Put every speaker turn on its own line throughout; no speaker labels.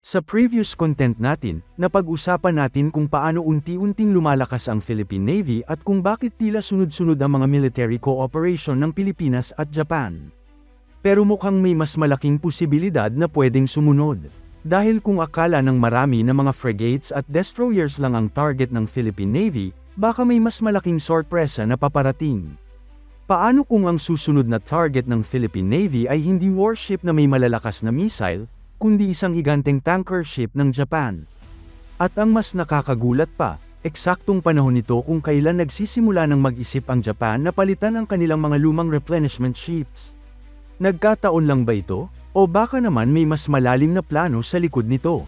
Sa previous content natin, napag-usapan natin kung paano unti-unting lumalakas ang Philippine Navy at kung bakit tila sunod-sunod ang mga military cooperation ng Pilipinas at Japan. Pero mukhang may mas malaking posibilidad na pwedeng sumunod. Dahil kung akala ng marami na mga frigates at destroyers lang ang target ng Philippine Navy, baka may mas malaking sorpresa na paparating. Paano kung ang susunod na target ng Philippine Navy ay hindi warship na may malalakas na missile, kundi isang higanteng tanker ship ng Japan? At ang mas nakakagulat pa, eksaktong panahon nito kung kailan nagsisimula ng mag-isip ang Japan na palitan ang kanilang mga lumang replenishment ships. Nagkataon lang ba ito? O baka naman may mas malalim na plano sa likod nito?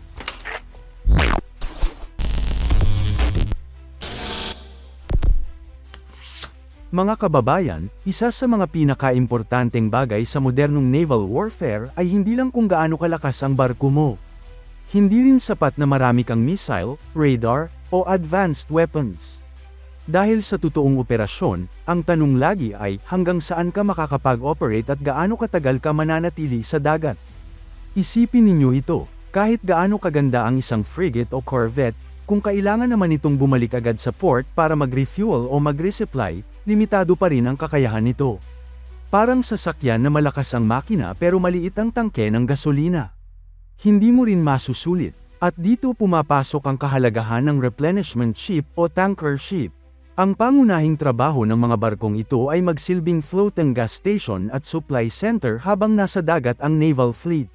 Mga kababayan, isa sa mga pinakaimportanteng bagay sa modernong naval warfare ay hindi lang kung gaano kalakas ang barko mo. Hindi rin sapat na marami kang missile, radar, o advanced weapons. Dahil sa totoong operasyon, ang tanong lagi ay hanggang saan ka makakapag-operate at gaano katagal ka mananatili sa dagat. Isipin ninyo ito, kahit gaano kaganda ang isang frigate o corvette, kung kailangan naman itong bumalik agad sa port para mag-refuel o mag-resupply, limitado pa rin ang kakayahan nito. Parang sasakyan na malakas ang makina pero maliit ang tangke ng gasolina. Hindi mo rin masusulit, at dito pumapasok ang kahalagahan ng replenishment ship o tanker ship. Ang pangunahing trabaho ng mga barkong ito ay magsilbing floating gas station at supply center habang nasa dagat ang naval fleet.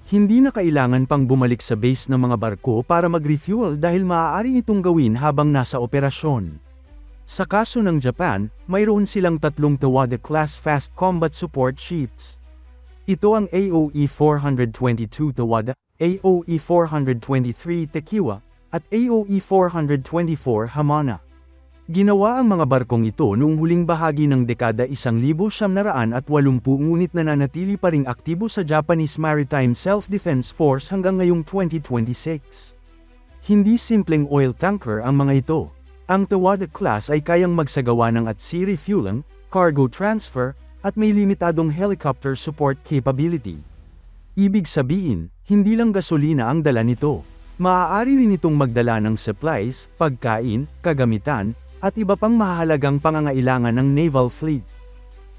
Hindi na kailangan pang bumalik sa base ng mga barko para mag-refuel dahil maaari itong gawin habang nasa operasyon. Sa kaso ng Japan, mayroon silang 3 Tawada-class fast combat support ships. Ito ang AOE 422 Tawada, AOE 423 Tekiwa, at AOE 424 Hamana. Ginawa ang mga barkong ito noong huling bahagi ng dekada 1980 ngunit nananatili pa ring aktibo sa Japanese Maritime Self-Defense Force hanggang ngayong 2026. Hindi simpleng oil tanker ang mga ito. Ang Tawada class ay kayang magsagawa ng at-sea refueling, cargo transfer, at may limitadong helicopter support capability. Ibig sabihin, hindi lang gasolina ang dala nito. Maaari rin itong magdala ng supplies, pagkain, kagamitan, at iba pang mahahalagang pangangailangan ng naval fleet.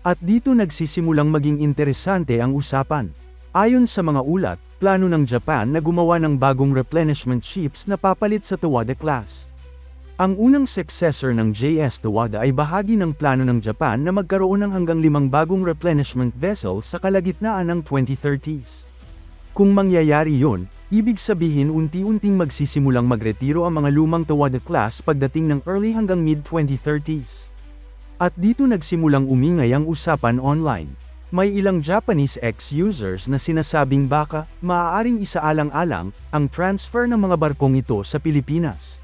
At dito nagsisimulang maging interesante ang usapan. Ayon sa mga ulat, plano ng Japan na gumawa ng bagong replenishment ships na papalit sa Tawada class. Ang unang successor ng JS Tawada ay bahagi ng plano ng Japan na magkaroon ng hanggang 5 bagong replenishment vessels sa kalagitnaan ng 2030s. Kung mangyayari yon, ibig sabihin unti-unting magsisimulang magretiro ang mga lumang Tawada class pagdating ng early hanggang mid-2030s. At dito nagsimulang umingay ang usapan online. May ilang Japanese ex-users na sinasabing baka, maaaring isaalang-alang, ang transfer ng mga barkong ito sa Pilipinas.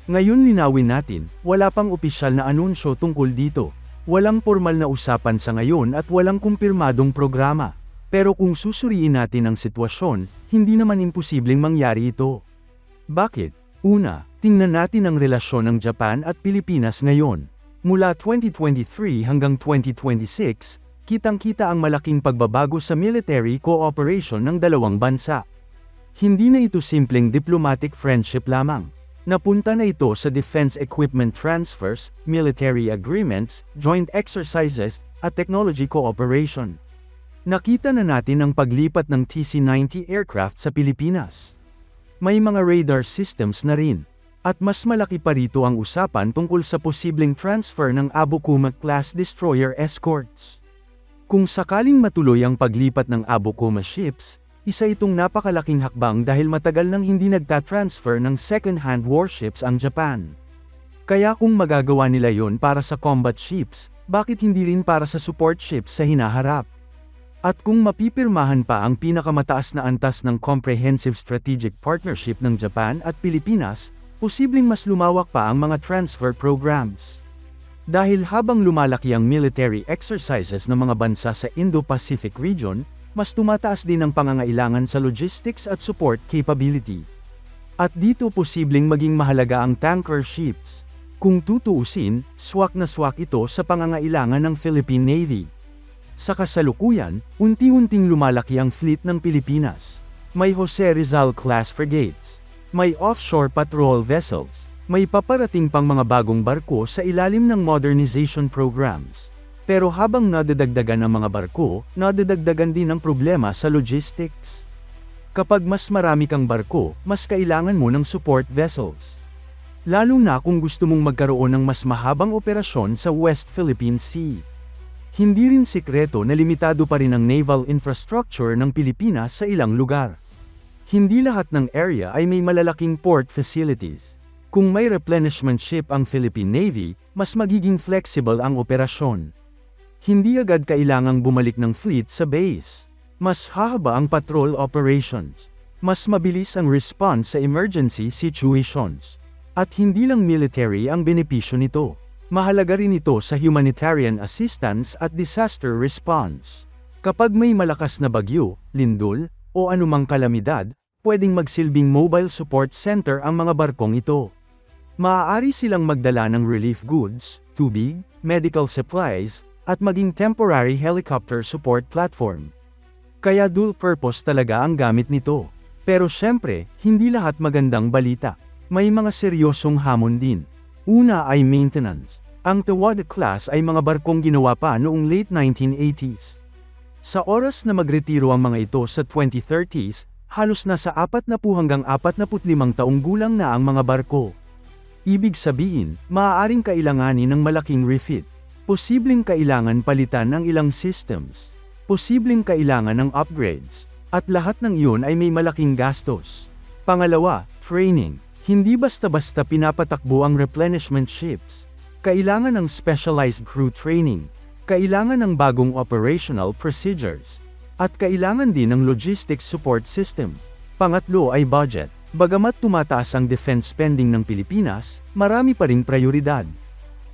Ngayon linawin natin, wala pang opisyal na anunsyo tungkol dito. Walang formal na usapan sa ngayon at walang kumpirmadong programa. Pero kung susuriin natin ang sitwasyon, hindi naman imposibleng mangyari ito. Bakit? Una, tingnan natin ang relasyon ng Japan at Pilipinas ngayon. Mula 2023 hanggang 2026, kitang-kita ang malaking pagbabago sa military cooperation ng dalawang bansa. Hindi na ito simpleng diplomatic friendship lamang. Napunta na ito sa defense equipment transfers, military agreements, joint exercises, at technology cooperation. Nakita na natin ang paglipat ng TC-90 aircraft sa Pilipinas. May mga radar systems na rin. At mas malaki pa rito ang usapan tungkol sa posibleng transfer ng Abukuma-class destroyer escorts. Kung sakaling matuloy ang paglipat ng Abukuma ships, isa itong napakalaking hakbang dahil matagal nang hindi nagta-transfer ng second-hand warships ang Japan. Kaya kung magagawa nila yon para sa combat ships, bakit hindi rin para sa support ships sa hinaharap? At kung mapipirmahan pa ang pinakamataas na antas ng Comprehensive Strategic Partnership ng Japan at Pilipinas, posibleng mas lumawak pa ang mga transfer programs. Dahil habang lumalaki ang military exercises ng mga bansa sa Indo-Pacific region, mas tumataas din ang pangangailangan sa logistics at support capability. At dito posibleng maging mahalaga ang tanker ships. Kung tutuusin, swak na swak ito sa pangangailangan ng Philippine Navy. Sa kasalukuyan, unti-unting lumalaki ang fleet ng Pilipinas. May Jose Rizal class frigates. May offshore patrol vessels. May paparating pang mga bagong barko sa ilalim ng modernization programs. Pero habang nadadagdagan ang mga barko, nadadagdagan din ang problema sa logistics. Kapag mas marami kang barko, mas kailangan mo ng support vessels. Lalo na kung gusto mong magkaroon ng mas mahabang operasyon sa West Philippine Sea. Hindi rin sikreto na limitado pa rin ang naval infrastructure ng Pilipinas sa ilang lugar. Hindi lahat ng area ay may malalaking port facilities. Kung may replenishment ship ang Philippine Navy, mas magiging flexible ang operasyon. Hindi agad kailangang bumalik ng fleet sa base. Mas hahaba ang patrol operations. Mas mabilis ang response sa emergency situations. At hindi lang military ang benepisyo nito. Mahalaga rin ito sa humanitarian assistance at disaster response. Kapag may malakas na bagyo, lindol, o anumang kalamidad, pwedeng magsilbing mobile support center ang mga barkong ito. Maaari silang magdala ng relief goods, tubig, medical supplies, at maging temporary helicopter support platform. Kaya dual purpose talaga ang gamit nito. Pero syempre, hindi lahat magandang balita. May mga seryosong hamon din. Una ay maintenance. Ang Tawada class ay mga barkong ginawa pa noong late 1980s. Sa oras na magretiro ang mga ito sa 2030s, halos nasa 40 hanggang 45 taong gulang na ang mga barko. Ibig sabihin, maaaring kailanganin ng malaking refit. Posibleng kailangan palitan ng ilang systems. Posibleng kailangan ng upgrades. At lahat ng iyon ay may malaking gastos. Pangalawa, training. Hindi basta-basta pinapatakbo ang replenishment ships. Kailangan ng specialized crew training. Kailangan ng bagong operational procedures. At kailangan din ng logistics support system. Pangatlo ay budget. Bagamat tumataas ang defense spending ng Pilipinas, marami pa ring prioridad.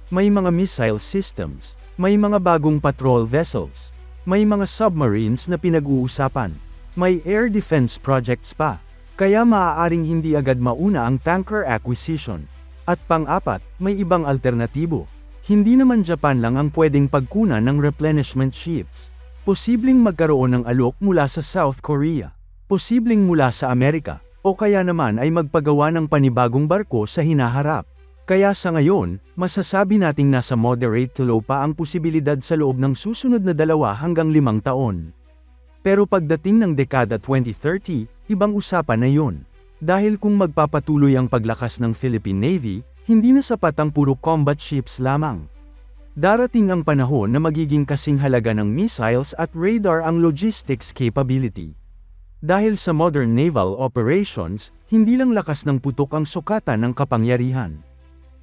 May mga missile systems, may mga bagong patrol vessels, may mga submarines na pinag-uusapan, may air defense projects pa, kaya maaaring hindi agad mauna ang tanker acquisition. At pang-apat, may ibang alternatibo. Hindi naman Japan lang ang pwedeng pagkunan ng replenishment ships. Posibleng magkaroon ng alok mula sa South Korea, posibleng mula sa Amerika, o kaya naman ay magpagawa ng panibagong barko sa hinaharap. Kaya sa ngayon, masasabi nating nasa moderate to low pa ang posibilidad sa loob ng susunod na 2 hanggang 5 taon. Pero pagdating ng dekada 2030, ibang usapan na yun. Dahil kung magpapatuloy ang paglakas ng Philippine Navy, hindi na sapat ang puro combat ships lamang. Darating ang panahon na magiging kasing halaga ng missiles at radar ang logistics capability. Dahil sa modern naval operations, hindi lang lakas ng putok ang sukatan ng kapangyarihan.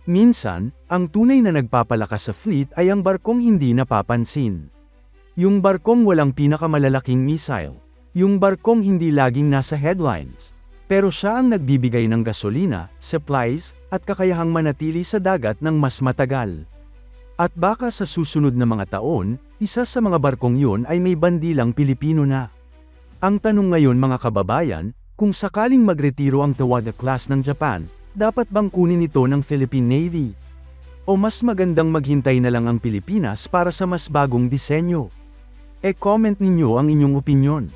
Minsan, ang tunay na nagpapalakas sa fleet ay ang barkong hindi napapansin. Yung barkong walang pinakamalalaking missile. Yung barkong hindi laging nasa headlines. Pero siya ang nagbibigay ng gasolina, supplies, at kakayahang manatili sa dagat ng mas matagal. At baka sa susunod na mga taon, isa sa mga barkong yun ay may bandilang Pilipino na. Ang tanong ngayon mga kababayan, kung sakaling magretiro ang Tawada class ng Japan, dapat bang kunin ito ng Philippine Navy? O mas magandang maghintay na lang ang Pilipinas para sa mas bagong disenyo? E-comment ninyo ang inyong opinyon.